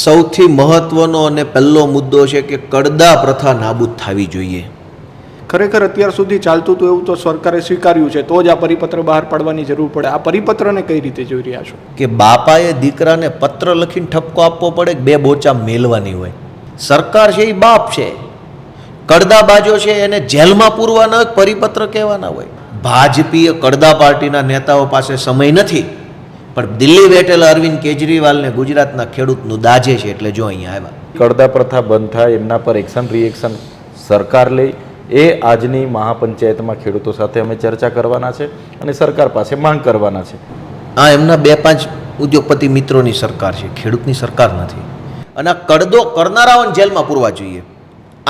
સૌથી મહત્વનો અને પહેલો મુદ્દો છે કે કડદા પ્રથા નાબૂદ થવી જોઈએ. ખરેખર અત્યાર સુધી ચાલતું હતું એવું તો સરકારે સ્વીકાર્યું છે, તો જ આ પરિપત્ર બહાર પાડવાની જરૂર પડે. આ પરિપત્રને કઈ રીતે જોઈ રહ્યા છો? કે બાપાએ દીકરાને પત્ર લખીને ઠપકો આપવો પડે કે બે બોચા મેલવાની હોય. સરકાર છે એ બાપ છે, કડદા બાજો છે એને જેલમાં પૂરવાના હોય, પરિપત્ર કહેવાના હોય. ભાજપીય કડદા પાર્ટીના નેતાઓ પાસે સમય નથી, પણ દિલ્હી બેઠેલા અરવિંદ કેજરીવાલને ગુજરાતના ખેડૂતનું દાજે છે, એટલે જો અહીંયા આવ્યા. કડદા પ્રથા બંધ થાય એમના પર એક્શન રિએક્શન સરકાર લે, એ આજની મહાપંચાયતમાં ખેડૂતો સાથે અમે ચર્ચા કરવાના છે અને સરકાર પાસે માંગ કરવાના છે. આ એમના 2-5 ઉદ્યોગપતિ મિત્રોની સરકાર છે, ખેડૂતની સરકાર નથી. અને આ કડદો કરનારાઓને જેલમાં પૂરવા જોઈએ,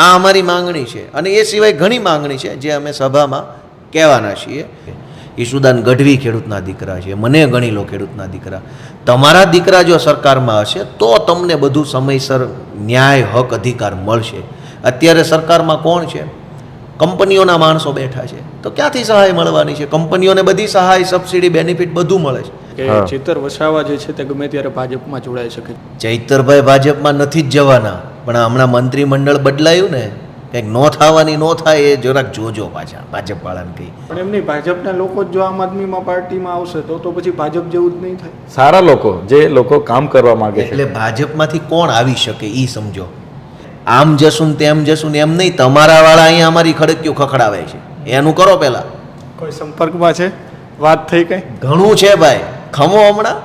આ અમારી માંગણી છે. અને એ સિવાય ઘણી માંગણી છે જે અમે સભામાં કહેવાના છીએ. ઈશુદાન ગઢવી ખેડૂતના દીકરા છે, મને ગણી લો ખેડૂતના દીકરા. તમારા દીકરા જો સરકારમાં હશે તો તમને બધું સમયસર ન્યાય, હક, અધિકાર મળશે. અત્યારે સરકારમાં કોણ છે? કંપનીઓના માણસો બેઠા છે, તો ક્યાંથી સહાય મળવાની છે? કંપનીઓને બધી સહાય, સબસિડી, બેનિફિટ બધું મળે છે. કે ચેતર વસાવા જે છે તે ગમે ત્યારે ભાજપમાં જોડાઈ શકે. ચૈતરભાઈ ભાજપમાં નથી જ જવાના, પણ હમણાં મંત્રીમંડળ બદલાયું ને, કંઈક નો થવાની નો થાય એ જરાક જોજો પાછા ભાજપ વાળાને કહી. પણ એમ નહીં, ભાજપના લોકો જો આમ આદમીમાં પાર્ટીમાં આવશે તો પછી ભાજપ જેવું જ નહીં થાય. સારા લોકો, જે લોકો કામ કરવા માંગે છે, એટલે ભાજપમાંથી કોણ આવી શકે એ સમજો. આમ જશું ને તેમ જશું ને એમ નહીં, તમારા વાળા અહીંયા અમારી ખડકીઓ ખખડાવે છે, એનું કરો પહેલા. કોઈ સંપર્કમાં છે? વાત થઈ કઈ? ઘણું છે ભાઈ, ખમો હમણાં.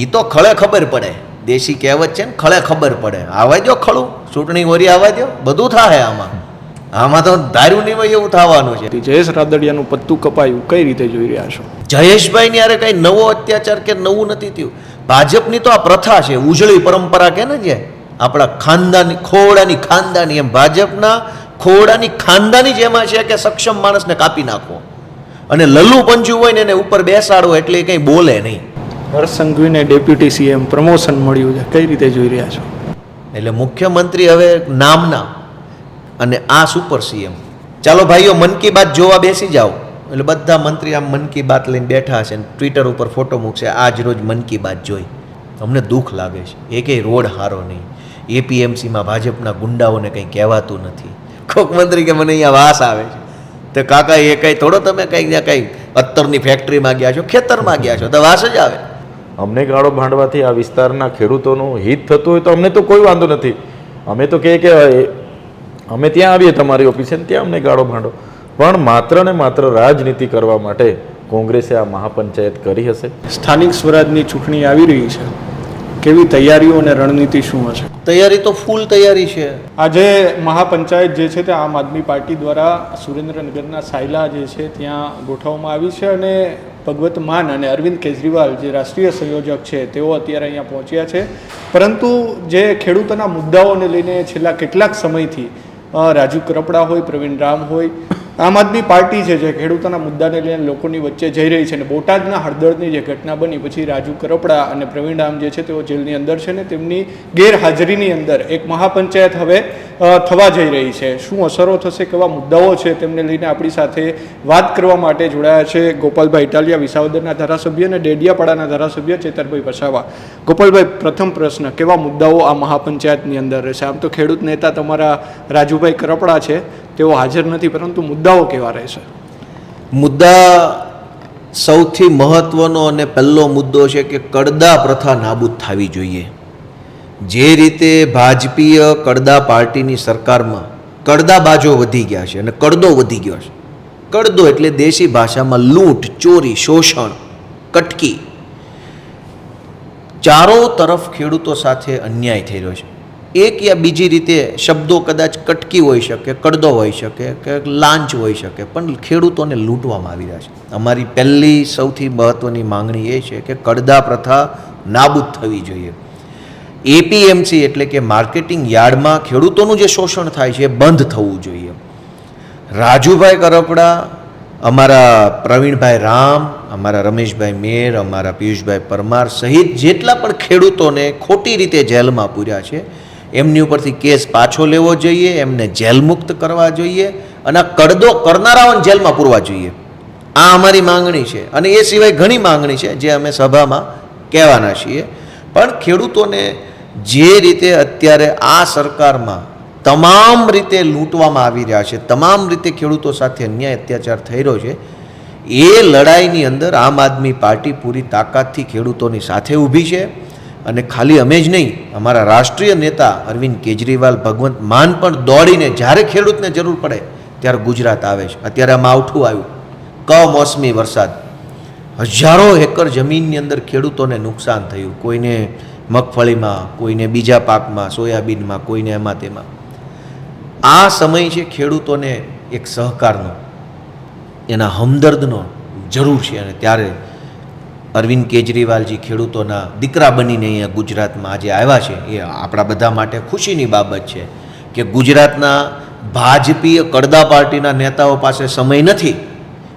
એ તો ખળે ખબર પડે, દેશી કહેવત છે ને, ખળે ખબર પડે. આવા દો ખળું, ચૂંટણી વરી આવવા દો, બધું થાય આમાં તો ધાર્યું નહીં હોય એવું થવાનું છે. જયેશ રાદડિયાનું પત્તું કપાયું, કઈ રીતે જોઈ રહ્યા છો? જયેશભાઈની યારે કઈ નવો અત્યાચાર કે નવું નથી થયું. ભાજપની તો આ પ્રથા છે, ઉજળી પરંપરા કે ને, જે આપણા ખાનદાની ખોવડાની ખાનદાની, એમ ભાજપના ખોવડાની ખાનદાની જ એમાં છે કે સક્ષમ માણસને કાપી નાખવો અને લલ્લુ પંચુ હોય ને એને ઉપર બેસાડવો એટલે એ કંઈ બોલે નહીં. હર્ષ સંઘવીને ડેપ્યુટી સીએમ પ્રમોશન મળ્યું છે, કઈ રીતે જોઈ રહ્યા છો? એટલે મુખ્યમંત્રી હવે નામના અને આ સુપર સીએમ. ચાલો ભાઈઓ, મન કી બાત જોવા બેસી જાઓ. એટલે બધા મંત્રી આમ મન કી બાત લઈને બેઠા હશે ને ટ્વિટર ઉપર ફોટો મૂકશે, આજ રોજ મન કી બાત જોઈ. અમને દુઃખ લાગે છે, એ કંઈ રોડ હારો નહીં. એપીએમસીમાં ભાજપના ગુંડાઓને કંઈ કહેવાતું નથી. કોક મંત્રી કે મને અહીંયા વાસ આવે છે, તો કાકા એ કંઈ થોડો તમે કંઈ અત્તરની ફેક્ટરીમાં ગયા છો, ખેતરમાં ગયા છો, તો વાસ જ આવે. અમને ગાળો ભાંડવાથી આ વિસ્તારના ખેડૂતોનું હિત થતું હોય તો અમને તો કોઈ વાંધો નથી. અમે તો કહે કે અમે ત્યાં આવીએ તમારી ઓફિસે ને ત્યાં અમને ગાળો ભાંડો, પણ માત્ર ને માત્ર રાજનીતિ કરવા માટે કોંગ્રેસે આ મહાપંચાયત કરી હશે. સ્થાનિક સ્વરાજની ચૂંટણી આવી રહી છે, કેવી તૈયારીઓ અને રણનીતિ શું હશે? તૈયારી તો ફૂલ તૈયારી છે. આજે મહાપંચાયત જે છે તે આમ આદમી પાર્ટી દ્વારા સુરેન્દ્રનગરના સાયલા જે છે ત્યાં ગોઠવવામાં આવી છે અને ભગવત માન અને અરવિંદ કેજરીવાલ જે રાષ્ટ્રીય સંયોજક છે તેઓ અત્યારે અહીંયા પહોંચ્યા છે. પરંતુ જે ખેડૂતોના મુદ્દાઓને લઈને છેલ્લા કેટલાક સમયથી રાજુ કરપડા હોય, પ્રવીણ રામ હોય, આમ આદમી પાર્ટી છે જે ખેડૂતોના મુદ્દાને લઈને લોકોની વચ્ચે જઈ રહી છે. અને બોટાદના હળદળની જે ઘટના બની પછી રાજુ કરપડા અને પ્રવીણ રામ જે છે તેઓ જેલની અંદર છે ને તેમની ગેરહાજરીની અંદર એક મહાપંચાયત હવે થવા જઈ રહી છે. શું અસરો થશે, કેવા મુદ્દાઓ છે તેમને લઈને આપણી સાથે વાત કરવા માટે જોડાયા છે ગોપાલભાઈ ઇટાલિયા, વિસાવદરના ધારાસભ્ય, અને ડેડિયાપાડાના ધારાસભ્ય ચેતરભાઈ વસાવા. ગોપાલભાઈ, પ્રથમ પ્રશ્ન, કેવા મુદ્દાઓ આ મહાપંચાયતની અંદર રહેશે? આમ તો ખેડૂત નેતા તમારા રાજુભાઈ કરપડા છે, તેઓ હાજર નથી, પરંતુ મુદ્દાઓ કેવા રહેશે? મુદ્દા સૌથી મહત્વનો અને પહેલો મુદ્દો છે કે કડદા પ્રથા નાબૂદ થવી જોઈએ. જે રીતે ભાજપીય કડદા પાર્ટીની સરકારમાં કડદા બાજો વધી ગયા છે અને કડદો વધી ગયો છે. કડદો એટલે દેશી ભાષામાં લૂંટ, ચોરી, શોષણ, કટકી. ચારો તરફ ખેડૂતો સાથે અન્યાય થઈ રહ્યો છે. એક યા બીજી રીતે શબ્દો કદાચ કટકી હોઈ શકે, કડદો હોઈ શકે કે લાંચ હોઈ શકે, પણ ખેડૂતોને લૂંટવામાં આવી રહ્યા છે. અમારી પહેલી સૌથી મહત્ત્વની માંગણી એ છે કે કડદા પ્રથા નાબૂદ થવી જોઈએ. એપીએમસી એટલે કે માર્કેટિંગ યાર્ડમાં ખેડૂતોનું જે શોષણ થાય છે એ બંધ થવું જોઈએ. રાજુભાઈ કરપડા, અમારા પ્રવીણભાઈ રામ, અમારા રમેશભાઈ મેર, અમારા પિયુષભાઈ પરમાર સહિત જેટલા પણ ખેડૂતોને ખોટી રીતે જેલમાં પૂર્યા છે એમની ઉપરથી કેસ પાછો લેવો જોઈએ, એમને જેલ મુક્ત કરવા જોઈએ અને આ કડદો કરનારાઓને જેલમાં પૂરવા જોઈએ. આ અમારી માંગણી છે. અને એ સિવાય ઘણી માંગણી છે જે અમે સભામાં કહેવાના છીએ. પણ ખેડૂતોને જે રીતે અત્યારે આ સરકારમાં તમામ રીતે લૂંટવામાં આવી રહ્યા છે, તમામ રીતે ખેડૂતો સાથે અન્યાય અત્યાચાર થઈ રહ્યો છે, એ લડાઈની અંદર આમ આદમી પાર્ટી પૂરી તાકાતથી ખેડૂતોની સાથે ઊભી છે. અને ખાલી અમે જ નહીં, અમારા રાષ્ટ્રીય નેતા અરવિંદ કેજરીવાલ, ભગવંત માન પણ દોડીને જ્યારે ખેડૂતને જરૂર પડે ત્યારે ગુજરાત આવે છે. અત્યારે આ માવઠું આવ્યું, કમોસમી વરસાદ, હજારો એકર જમીનની અંદર ખેડૂતોને નુકસાન થયું, કોઈને મગફળીમાં, કોઈને બીજા પાકમાં, સોયાબીનમાં, કોઈને એમાં તેમાં. આ સમય છે ખેડૂતોને એક સહકારનો, એના હમદર્દનો જરૂર છે. અને ત્યારે અરવિંદ કેજરીવાલજી ખેડૂતોના દીકરા બનીને અહીંયા ગુજરાતમાં આજે આવ્યા છે. એ આપણા બધા માટે ખુશીની બાબત છે કે ગુજરાતના ભાજપીય કડદા પાર્ટીના નેતાઓ પાસે સમય નથી,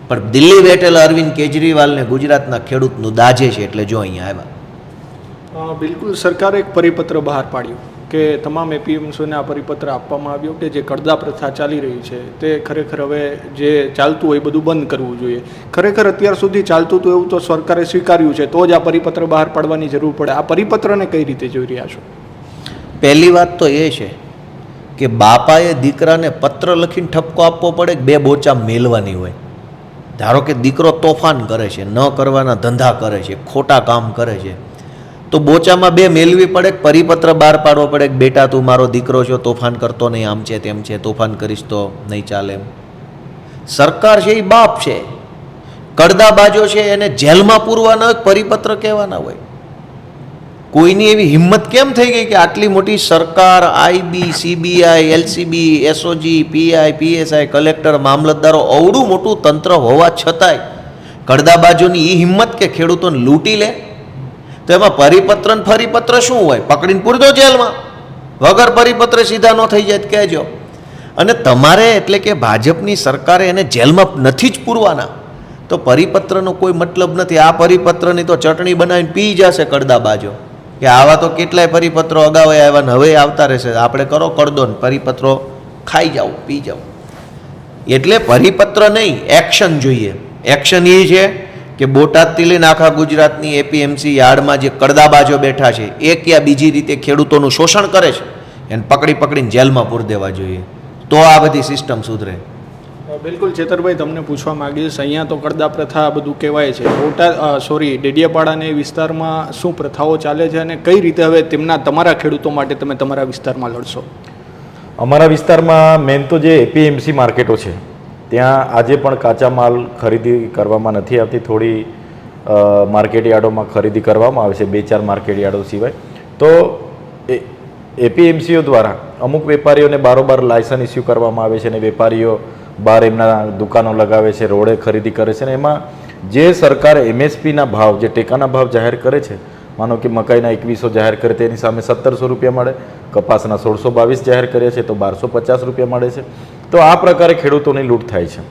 પણ દિલ્હી બેઠેલા અરવિંદ કેજરીવાલને ગુજરાતના ખેડૂતનું દાજે છે, એટલે જો અહીંયા આવ્યા. બિલકુલ, સરકારે એક પરિપત્ર બહાર પાડ્યું કે તમામ એપીએમસીઓને આ પરિપત્ર આપવામાં આવ્યો કે જે કડદા પ્રથા ચાલી રહી છે તે ખરેખર હવે જે ચાલતું હોય એ બધું બંધ કરવું જોઈએ. ખરેખર અત્યાર સુધી ચાલતું હતું એવું તો સરકારે સ્વીકાર્યું છે, તો જ આ પરિપત્ર બહાર પાડવાની જરૂર પડે. આ પરિપત્રને કઈ રીતે જોઈ રહ્યા છો? પહેલી વાત તો એ છે કે બાપાએ દીકરાને પત્ર લખીને ઠપકો આપવો પડે કે 2 બોચા મેલવાની હોય. ધારો કે દીકરો તોફાન કરે છે, ન કરવાના ધંધા કરે છે, ખોટા કામ કરે છે, તો બોચામાં 2 મેળવી પડે, પરિપત્ર બહાર પાડવો પડે કે બેટા તું મારો દીકરો છો, તોફાન કરતો નહીં, આમ છે તેમ છે, તોફાન કરીશ તો નહીં ચાલે. સરકાર છે એ બાપ છે, કડદાબાજો છે એને જેલમાં પૂરવાના હોય, પરિપત્ર કહેવાના હોય. કોઈની એવી હિંમત કેમ થઈ ગઈ કે આટલી મોટી સરકાર, IB, CBI, LCB, SOG, PI, PSI, collector, મામલતદારો, અવડું મોટું તંત્ર હોવા છતાંય કડદાબાજોની એ હિંમત કે ખેડૂતોને લૂંટી લે? તો એમાં પરિપત્ર ને ફરીપત્ર શું હોય? પકડીને પૂરી દો જેલમાં, વગર પરિપત્ર સીધા ન થઈ જાય કહેજો. અને તમારે એટલે કે ભાજપની સરકારે એને જેલમાં નથી જ પૂરવાના, તો પરિપત્રનો કોઈ મતલબ નથી. આ પરિપત્રની તો ચટણી બનાવીને પી જશે કડદાબાજો કે આવા તો કેટલાય પરિપત્રો અગાઉ આવ્યા ને હવે આવતા રહેશે, આપણે કરો કડદો ને પરિપત્રો ખાઈ જાઓ, પી જાઓ. એટલે પરિપત્ર નહીં, એક્શન જોઈએ. એક્શન એ છે કે બોટાદથી લઈને આખા ગુજરાતની એપીએમસી યાર્ડમાં જે કડદાબાજો બેઠા છે એ ક્યાં બીજી રીતે ખેડૂતોનું શોષણ કરે છે એને પકડીને જેલમાં પૂરી દેવા જોઈએ, તો આ બધી સિસ્ટમ સુધરે. બિલકુલ ચેતરભાઈ, તમને પૂછવા માંગીશ, અહીંયા તો કડદા પ્રથા બધું કહેવાય છે, ડેડિયાપાડાને વિસ્તારમાં શું પ્રથાઓ ચાલે છે અને કઈ રીતે હવે તમારા ખેડૂતો માટે તમે તમારા વિસ્તારમાં લડશો? અમારા વિસ્તારમાં મેન તો જે એપીએમસી માર્કેટો છે ત્યાં આજે પણ કાચા માલ ખરીદી કરવામાં નથી આવતી. થોડી માર્કેટ યાર્ડોમાં ખરીદી કરવામાં આવે છે, 2-4 માર્કેટ યાર્ડો સિવાય. તો એપીએમસીઓ દ્વારા અમુક વેપારીઓને બારોબાર લાયસન્સ ઇસ્યુ કરવામાં આવે છે અને વેપારીઓ બહાર એમના દુકાનો લગાવે છે, રોડે ખરીદી કરે છે. અને એમાં જે સરકાર એમએસપીના ભાવ, જે ટેકાના ભાવ જાહેર કરે છે, માનો કે મકાઈના 2100 જાહેર કરે તેની સામે 1700 રૂપિયા મળે, કપાસના 1622 જાહેર કર્યા છે તો 1250 રૂપિયા મળે છે. તો આ પ્રકારે ખેડૂતોની લૂંટ થાય છે.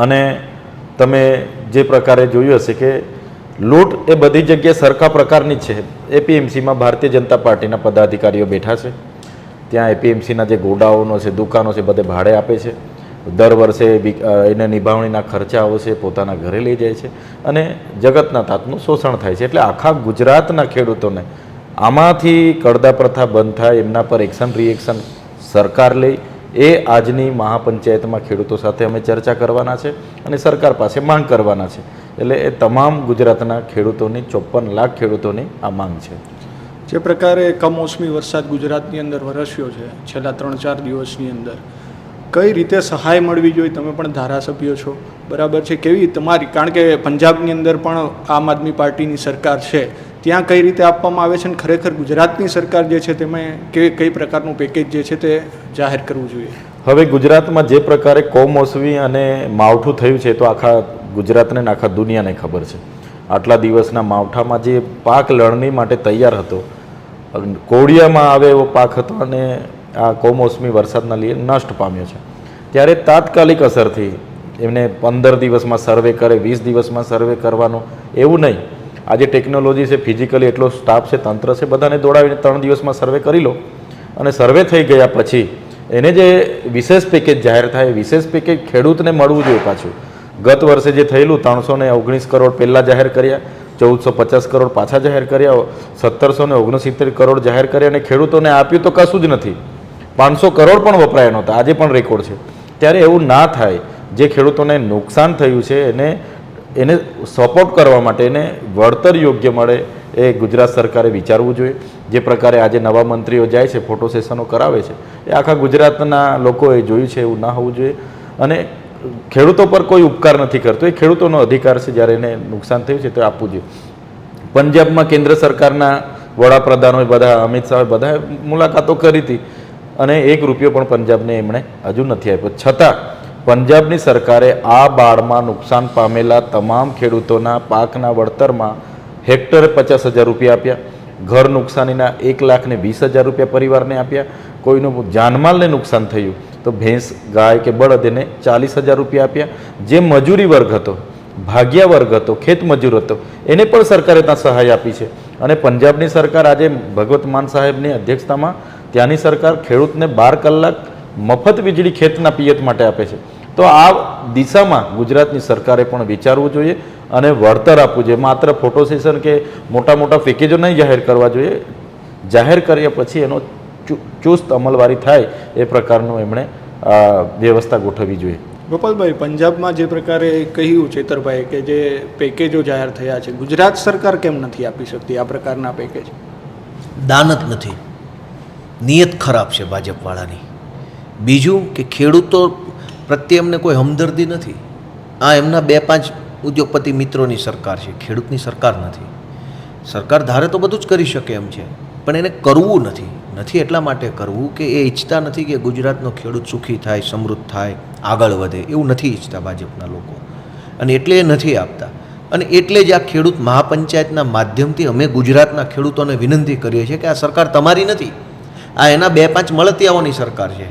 અને તમે જે પ્રકારે જોયું હશે કે લૂંટ એ બધી જગ્યાએ સરખા પ્રકારની જ છે. એપીએમસીમાં ભારતીય જનતા પાર્ટીના પદાધિકારીઓ બેઠા છે, ત્યાં એપીએમસીના જે ગોડાઉનો છે, દુકાનો છે, બધે ભાડે આપે છે. દર વર્ષે એને નિભાવણીના ખર્ચાઓ છે પોતાના ઘરે લઈ જાય છે અને જગતના તાતનું શોષણ થાય છે. એટલે આખા ગુજરાતના ખેડૂતોને આમાંથી કડદા પ્રથા બંધ થાય, એમના પર એક્શન રિએક્શન સરકાર લે, એ આજની મહાપંચાયતમાં ખેડૂતો સાથે અમે ચર્ચા કરવાના છે અને સરકાર પાસે માંગ કરવાના છે. એટલે એ તમામ ગુજરાતના ખેડૂતોની 54 લાખ ખેડૂતોની આ માંગ છે. જે પ્રકારે કમોસમી વરસાદ ગુજરાતની અંદર વરસ્યો છે છેલ્લા 3-4 દિવસની અંદર, કઈ રીતે સહાય મળવી જોઈએ? તમે પણ ધારાસભ્ય છો, બરાબર છે, કેવી તમારી, કારણ કે પંજાબની અંદર પણ આમ આદમી પાર્ટીની સરકાર છે, ત્યાં કઈ રીતે આપવામાં આવે છે અને ખરેખર ગુજરાતની સરકાર જે છે તેમાં કઈ પ્રકારનું પેકેજ જે છે તે જાહેર કરવું જોઈએ? હવે ગુજરાતમાં જે પ્રકારે કમોસમી અને માવઠું થયું છે તો આખા ગુજરાતને ને આખા દુનિયાને ખબર છે. આટલા દિવસના માવઠામાં જે પાક લણણી માટે તૈયાર હતો, કોડિયામાં આવે એવો પાક હતો અને આ કમોસમી વરસાદના લીધે નષ્ટ પામ્યો છે. ત્યારે તાત્કાલિક અસરથી એમને 15 દિવસમાં સર્વે કરે, 20 દિવસમાં સર્વે કરવાનો એવું નહીં. આજે ટેકનોલોજી છે, ફિઝિકલી એટલો સ્ટાફ છે, તંત્ર છે, બધાને દોડાવીને 3 દિવસમાં સર્વે કરી લો અને સર્વે થઈ ગયા પછી એને જે વિશેષ પેકેજ જાહેર થાય, વિશેષ પેકેજ ખેડૂતને મળવું જોઈએ. પાછું ગત વર્ષે જે થયેલું 319 કરોડ પહેલાં જાહેર કર્યા, 1450 કરોડ પાછા જાહેર કર્યા, 1769 કરોડ જાહેર કર્યા અને ખેડૂતોને આપ્યું તો કશું જ નથી. 500 કરોડ પણ વપરાયા નહોતા, આજે પણ રેકોર્ડ છે. ત્યારે એવું ના થાય. જે ખેડૂતોને નુકસાન થયું છે એને સપોર્ટ કરવા માટે, એને વળતર યોગ્ય મળે એ ગુજરાત સરકારે વિચારવું જોઈએ. જે પ્રકારે આજે નવા મંત્રીઓ જાય છે, ફોટો સેશનો કરાવે છે, એ આખા ગુજરાતના લોકોએ જોયું છે. એવું ના હોવું જોઈએ. અને ખેડૂતો પર કોઈ ઉપકાર નથી કરતો, એ ખેડૂતોનો અધિકાર છે. જ્યારે એને નુકસાન થયું છે તે આપવું જોઈએ. પંજાબમાં કેન્દ્ર સરકારના વડાપ્રધાનોએ બધા, અમિત શાહે બધાએ મુલાકાતો કરી હતી અને 1 રૂપિયો પણ પંજાબને એમણે હજુ નથી આપ્યો. છતાં પંજાબની સરકારે આ બાઢમાં નુકસાન પામેલા તમામ ખેડૂતોના પાકના વળતરમાં હેક્ટરે 50,000 રૂપિયા આપ્યા. ઘર નુકસાનીના 1,20,000 રૂપિયા પરિવારને આપ્યા. કોઈનું જાનમાલને નુકસાન થયું તો ભેંસ, ગાય કે બળદ એને 40,000 રૂપિયા આપ્યા. જે મજૂરી વર્ગ હતો, ભાગ્યા વર્ગ હતો, ખેત મજૂર હતો, એને પણ સરકારે ત્યાં સહાય આપી છે. અને પંજાબની સરકાર આજે ભગવત માન સાહેબની અધ્યક્ષતામાં ત્યાંની સરકાર ખેડૂતને 12 કલાક મફત વીજળી ખેતના પિયત માટે આપે છે. તો આ દિશામાં ગુજરાતની સરકારે પણ વિચારવું જોઈએ અને વળતર આપવું જોઈએ. માત્ર ફોટો સેશન કે મોટા મોટા પેકેજો નહીં જાહેર કરવા જોઈએ. જાહેર કર્યા પછી એનો ચુસ્ત અમલવારી થાય એ પ્રકારનું એમણે વ્યવસ્થા ગોઠવવી જોઈએ. ગોપાલભાઈ, પંજાબમાં જે પ્રકારે કહ્યું ચેતરભાઈ કે જે પેકેજો જાહેર થયા છે, ગુજરાત સરકાર કેમ નથી આપી શકતી આ પ્રકારના પેકેજ? દાન જ નથી, નિયત ખરાબ છે ભાજપવાળાની. બીજું કે ખેડૂતો પ્રત્યે એમને કોઈ હમદર્દી નથી. આ એમના 2-5 ઉદ્યોગપતિ મિત્રોની સરકાર છે, ખેડૂતની સરકાર નથી. સરકાર ધારે તો બધું જ કરી શકે એમ છે, પણ એને કરવું નથી. એટલા માટે કરવું કે એ ઈચ્છતા નથી કે ગુજરાતનો ખેડૂત સુખી થાય, સમૃદ્ધ થાય, આગળ વધે. એવું નથી ઈચ્છતા ભાજપના લોકો, અને એટલે એ નથી આપતા. અને એટલે જ આ ખેડૂત મહાપંચાયતના માધ્યમથી અમે ગુજરાતના ખેડૂતોને વિનંતી કરીએ છીએ કે આ સરકાર તમારી નથી, આ એના 2-5 મળતિયાઓની સરકાર છે.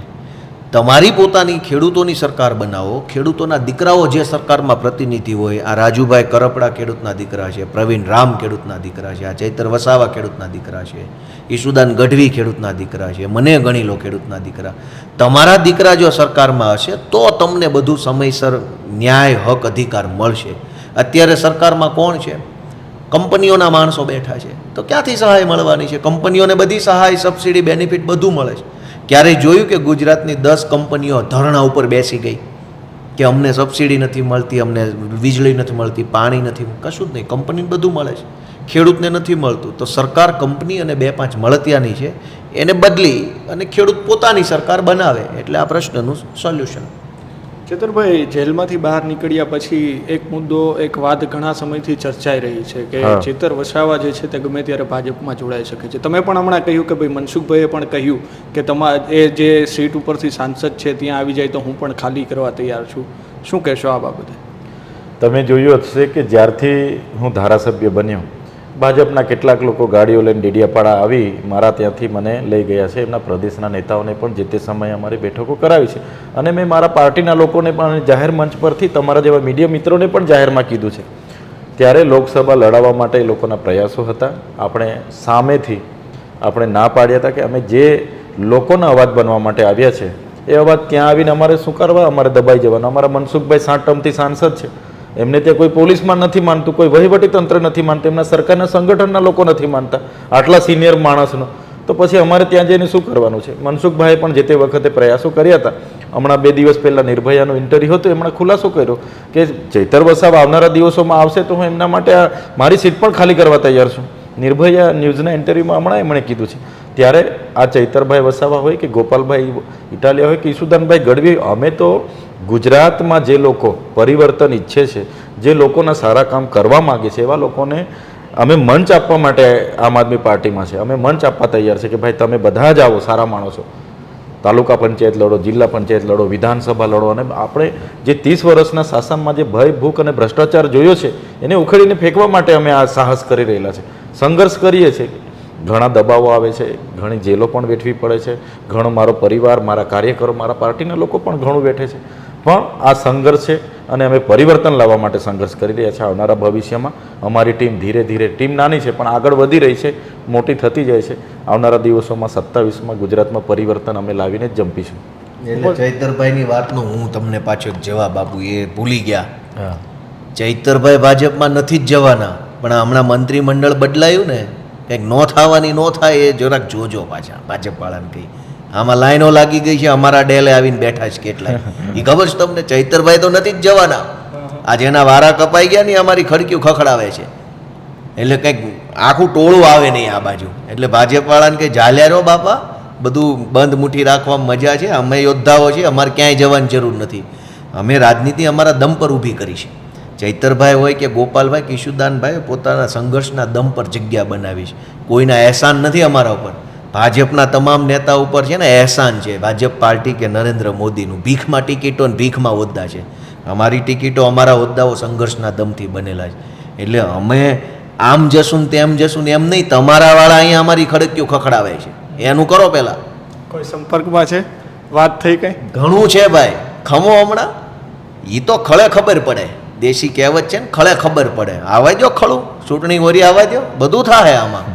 તમારી પોતાની ખેડૂતોની સરકાર બનાવો. ખેડૂતોના દીકરાઓ જે સરકારમાં પ્રતિનિધિ હોય, આ રાજુભાઈ કરપડા ખેડૂતના દીકરા છે, પ્રવીણ રામ ખેડૂતના દીકરા છે, આ ચૈતર વસાવા ખેડૂતના દીકરા છે, ઈશુદાન ગઢવી ખેડૂતના દીકરા છે, મને ગણી લો ખેડૂતના દીકરા. તમારા દીકરા જો સરકારમાં હશે તો તમને બધું સમયસર ન્યાય, હક, અધિકાર મળશે. અત્યારે સરકારમાં કોણ છે? કંપનીઓના માણસો બેઠા છે. તો ક્યાંથી સહાય મળવાની છે? કંપનીઓને બધી સહાય, સબસિડી, બેનિફિટ બધું મળે છે. ક્યારેય જોયું કે ગુજરાતની 10 કંપનીઓ ધરણા ઉપર બેસી ગઈ કે અમને સબસિડી નથી મળતી, અમને વીજળી નથી મળતી, પાણી નથી? કશું જ નહીં. કંપનીને બધું મળે છે, ખેડૂતને નથી મળતું. તો સરકાર કંપની અને 2-5 મળતિયાની છે, એને બદલી અને ખેડૂત પોતાની સરકાર બનાવે એટલે આ પ્રશ્નનું સોલ્યુશન. ચેતરભાઈ, જેલમાંથી બહાર નીકળ્યા પછી એક મુદ્દો, એક વાત ઘણા સમયથી ચર્ચાઈ રહી છે કે ચેતર વસાવા જે છે તે ગમે ત્યારે ભાજપમાં જોડાઈ શકે છે. તમે પણ હમણાં કહ્યું કે ભાઈ મનસુખભાઈએ પણ કહ્યું કે એ જે સીટ ઉપરથી સાંસદ છે ત્યાં આવી જાય તો હું પણ ખાલી કરવા તૈયાર છું. શું કહેશો આ બાબતે? તમે જોયું હશે કે જ્યારથી હું ધારાસભ્ય બન્યો, ભાજપના કેટલાક લોકો ગાડીઓ લઈને ડેડિયાપાડા આવી મારા ત્યાંથી મને લઈ ગયા છે. એમના પ્રદેશના નેતાઓને પણ જે તે સમયે અમારી બેઠકો કરાવી છે. અને મેં મારા પાર્ટીના લોકોને પણ જાહેર મંચ પરથી, તમારા જેવા મીડિયા મિત્રોને પણ જાહેરમાં કીધું છે. ત્યારે લોકસભા લડાવવા માટે એ લોકોના પ્રયાસો હતા. આપણે સામેથી આપણે ના પાડ્યા હતા કે અમે જે લોકોના અવાજ બનવા માટે આવ્યા છે એ અવાજ ત્યાં આવીને અમારે શું કરવા, અમારે દબાઈ જવાનો. અમારા મનસુખભાઈ 7 ટર્મથી સાંસદ છે, એમને ત્યાં કોઈ પોલીસમાં નથી માનતું, કોઈ વહીવટી તંત્ર નથી માનતું, એમના સરકારના સંગઠનના લોકો નથી માનતા, આટલા સિનિયર માણસનો. તો પછી અમારે ત્યાં જઈને શું કરવાનું છે? મનસુખભાઈએ પણ જે તે વખતે પ્રયાસો કર્યા હતા. હમણાં 2 દિવસ પહેલાં નિર્ભયાનું ઇન્ટરવ્યૂ હતું, એમણે ખુલાસો કર્યો કે ચૈતર વસાવા આવનારા દિવસોમાં આવશે તો હું એમના માટે મારી સીટ પણ ખાલી કરવા તૈયાર છું. નિર્ભયા ન્યૂઝના ઇન્ટરવ્યૂમાં હમણાં એમણે કીધું છે. ત્યારે આ ચૈતરભાઈ વસાવા હોય કે ગોપાલભાઈ ઇટાલિયા હોય કે ઈશુદાનભાઈ ગઢવી, અમે તો ગુજરાતમાં જે લોકો પરિવર્તન ઈચ્છે છે, જે લોકોના સારા કામ કરવા માગે છે, એવા લોકોને અમે મંચ આપવા માટે આમ આદમી પાર્ટીમાં છે. અમે મંચ આપવા તૈયાર છે કે ભાઈ તમે બધા જ આવો, સારા માણસો, તાલુકા પંચાયત લડો, જિલ્લા પંચાયત લડો, વિધાનસભા લડો. અને આપણે જે 30 વર્ષના શાસનમાં જે ભય, ભૂખ અને ભ્રષ્ટાચાર જોયો છે એને ઉખેડીને ફેંકવા માટે અમે આ સાહસ કરી રહેલા છે, સંઘર્ષ કરીએ છીએ. ઘણા દબાવો આવે છે, ઘણી જેલો પણ વેઠવી પડે છે, ઘણો મારો પરિવાર, મારા કાર્યકરો, મારા પાર્ટીના લોકો પણ ઘણું વેઠે છે. પણ આ સંઘર્ષ છે અને અમે પરિવર્તન લાવવા માટે સંઘર્ષ કરી રહ્યા છીએ. આવનારા ભવિષ્યમાં અમારી ટીમ ધીરે ધીરે, ટીમ નાની છે પણ આગળ વધી રહી છે, મોટી થતી જાય છે. આવનારા દિવસોમાં 27માં ગુજરાતમાં પરિવર્તન અમે લાવીને જ જંપીશું. એટલે ચૈતરભાઈની વાતનો હું તમને પાછો એક જવાબ આપું, એ ભૂલી ગયા. ચૈતરભાઈ ભાજપમાં નથી જ જવાના, પણ હમણાં મંત્રીમંડળ બદલાયું ને, કંઈક નો થવાની નો થાય એ જરાક જોજો પાછા ભાજપવાળાને કહી. આમાં લાઈનો લાગી ગઈ છે, અમારા ડેલે આવીને બેઠા છે કેટલાય. એ ખબર છે તમને? ચૈતરભાઈ તો નથી જ જવાના. આજે એના વારા કપાઈ ગયા ને અમારી ખડકીઓ ખખડાવે છે. એટલે કંઈક આખું ટોળું આવે નહીં આ બાજુ. એટલે ભાજપવાળાને કંઈ ઝાલ્યા રહો બાપા, બધું બંધ મુઠ્ઠી રાખવામાં મજા છે. અમે યોદ્ધાઓ છીએ, અમારે ક્યાંય જવાની જરૂર નથી. અમે રાજનીતિ અમારા દમ પર ઊભી કરી છે. ચૈતરભાઈ હોય કે ગોપાલભાઈ, કિશુદાનભાઈ પોતાના સંઘર્ષના દમ પર જગ્યા બનાવી છે. કોઈના અહેસાન નથી અમારા ઉપર. ભાજપના તમામ નેતા ઉપર છે ને અહેસાન છે, ભાજપ પાર્ટી કે નરેન્દ્ર મોદીનું. ભીખમાં ટિકિટો ને ભીખમાં હોદ્દા છે. અમારી ટિકિટો, અમારા હોદ્દાઓ સંઘર્ષના દમથી બનેલા છે. એટલે અમે આમ જશું ને તેમ જશું ને એમ નહીં, તમારા વાળા અહીંયા અમારી ખડકીઓ ખખડાવે છે. એનું કરો પહેલાં. કોઈ સંપર્કમાં છે? વાત થઈ કઈ? ઘણું છે ભાઈ, ખમો હમણાં. એ તો ખળે ખબર પડે. દેશી કહેવત છે ને, ખળે ખબર પડે. આવા દો ખળું, ચૂંટણી વરી આવવા દો, બધું થાય આમાં.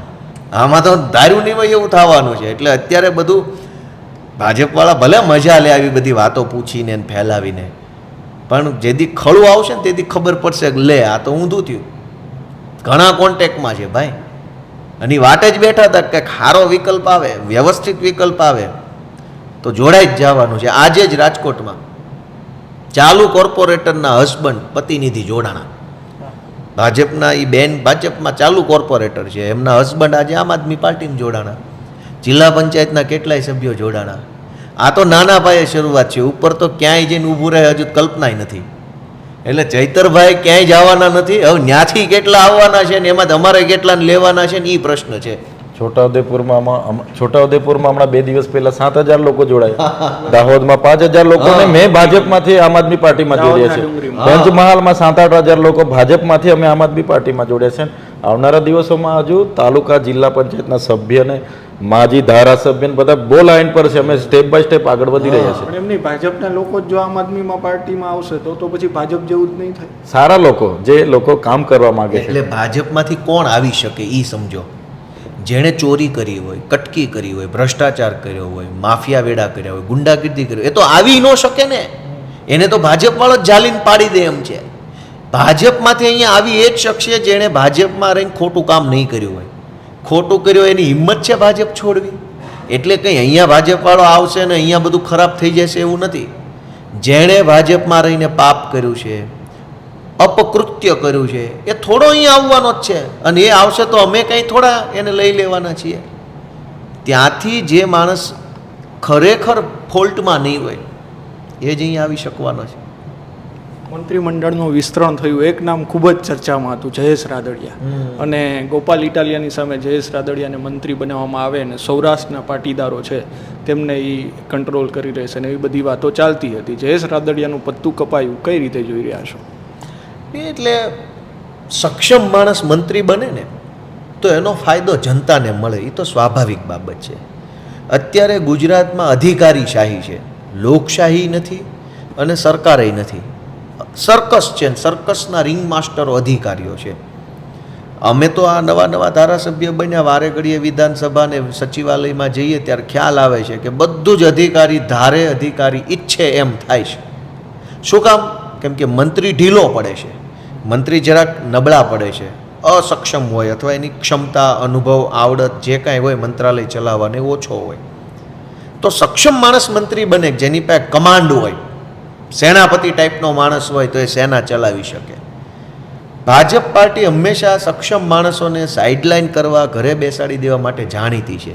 આમાં તો ધાર્યું નહીં હોય એવું થવાનું છે. એટલે અત્યારે બધું ભાજપવાળા ભલે મજા લે આવી બધી વાતો પૂછીને ને ફેલાવીને, પણ જેથી ખળું આવશે ને તેથી ખબર પડશે કે લે આ તો ઊંધું થયું. ઘણા કોન્ટેક્ટમાં છે ભાઈ, અને વાટે જ બેઠા હતા કે સારો વિકલ્પ આવે, વ્યવસ્થિત વિકલ્પ આવે તો જોડાઈ જ જવાનું છે. આજે જ રાજકોટમાં ચાલુ કોર્પોરેટરના હસબન્ડ પ્રતિનિધિ જોડાણા. ભાજપના એ બેન ભાજપમાં ચાલુ કોર્પોરેટર છે, એમના હસબન્ડ આજે આમ આદમી પાર્ટીમાં જોડાણા. જિલ્લા પંચાયતના કેટલાય સભ્યો જોડાણા. આ તો નાના પાયે શરૂઆત છે, ઉપર તો ક્યાંય જઈને ઊભું રહે હજુ કલ્પનાય નથી. એટલે ચૈતરભાઈ ક્યાંય જવાના નથી. હવે ત્યાંથી કેટલા આવવાના છે ને એમાં અમારે કેટલાને લેવાના છે ને એ પ્રશ્ન છે. છોટાઉદેપુરમાં હમણાં 2 દિવસ પહેલા 7,000 લોકો જોડાયા. દાહોદમાં 5,000 લોકોને મેં ભાજપમાંથી આમ આદમી પાર્ટીમાં જોડ્યા છે. પંચમહાલમાં 7-8 લોકો ભાજપમાંથી અમે આમ આદમી પાર્ટીમાં જોડ્યા છે. આવનારા દિવસોમાં હજુ તાલુકા જિલ્લા પંચાયતના સભ્યને, માજી ધારાસભ્યને બધા બહુ લાઈન પર છે. અમે સ્ટેપ બાય સ્ટેપ આગળ વધી રહ્યા છે. પણ એમની ભાજપના લોકો જો આમ આદમીમાં પાર્ટીમાં આવશે તો પછી ભાજપ જેવું જ નહીં થાય. સારા લોકો, જે લોકો કામ કરવા માંગે છે. એટલે ભાજપમાંથી કોણ આવી શકે એ સમજો. જેણે ચોરી કરી હોય, કટકી કરી હોય, ભ્રષ્ટાચાર કર્યો હોય, માફિયા વેડા કર્યા હોય, ગુંડાગીર્દી કરી હોય, એ તો આવી ન શકે ને. એને તો ભાજપવાળો જ ઝાલીને પાડી દે એમ છે. ભાજપમાંથી અહીંયા આવી એ જ શખ્સ છે જેણે ભાજપમાં રહીને ખોટું કામ નહીં કર્યું હોય. ખોટું કર્યું એની હિંમત છે ભાજપ છોડવી. એટલે કંઈ અહીંયા ભાજપવાળો આવશે ને અહીંયા બધું ખરાબ થઈ જશે એવું નથી. જેણે ભાજપમાં રહીને પાપ કર્યું છે, અપકૃત્ય કર્યું છે, એ થોડો અહીંયા આવવાનો જ છે. અને એ આવશે તો અમે કંઈ થોડા એને લઈ લેવાના છીએ. ત્યાંથી જે માણસ ખરેખર ફોલ્ટમાં નહીં હોય એ જ અહીંયા આવી શકવાનો છે. મંત્રીમંડળનું વિસ્તરણ થયું, એક નામ ખૂબ જ ચર્ચામાં હતું, જયેશ રાદડિયા. અને ગોપાલ ઇટાલિયાની સામે જયેશ રાદડિયાને મંત્રી બનાવવામાં આવે ને સૌરાષ્ટ્રના પાટીદારો છે તેમને એ કંટ્રોલ કરી રહેશે ને એવી બધી વાતો ચાલતી હતી. જયેશ રાદડિયાનું પત્તું કપાયું, કઈ રીતે જોઈ રહ્યા છો? એટલે સક્ષમ માણસ મંત્રી બને ને તો એનો ફાયદો જનતાને મળે, એ તો સ્વાભાવિક બાબત છે. અત્યારે ગુજરાતમાં અધિકારીશાહી છે, લોકશાહી નથી અને સરકારે નથી. સર્કસ છે, સર્કસના રિંગ માસ્ટરો અધિકારીઓ છે. અમે તો આ નવા ધારાસભ્ય બન્યા, વારે ઘડીએ વિધાનસભા ને સચિવાલયમાં જઈએ ત્યારે ખ્યાલ આવે છે કે બધું જ અધિકારી ધારે, અધિકારી ઈચ્છે એમ થાય છે. શું કામ? કેમ કે મંત્રી ઢીલો પડે છે, મંત્રી જરાક નબળા પડે છે, અસક્ષમ હોય અથવા એની ક્ષમતા, અનુભવ, આવડત જે કાંઈ હોય મંત્રાલય ચલાવવાને ઓછો હોય. તો સક્ષમ માણસ મંત્રી બને જેની પાસે કમાન્ડ હોય, સેનાપતિ ટાઈપનો માણસ હોય તો એ સેના ચલાવી શકે. ભાજપ પાર્ટી હંમેશા સક્ષમ માણસોને સાઇડલાઇન કરવા, ઘરે બેસાડી દેવા માટે જાણીતી છે.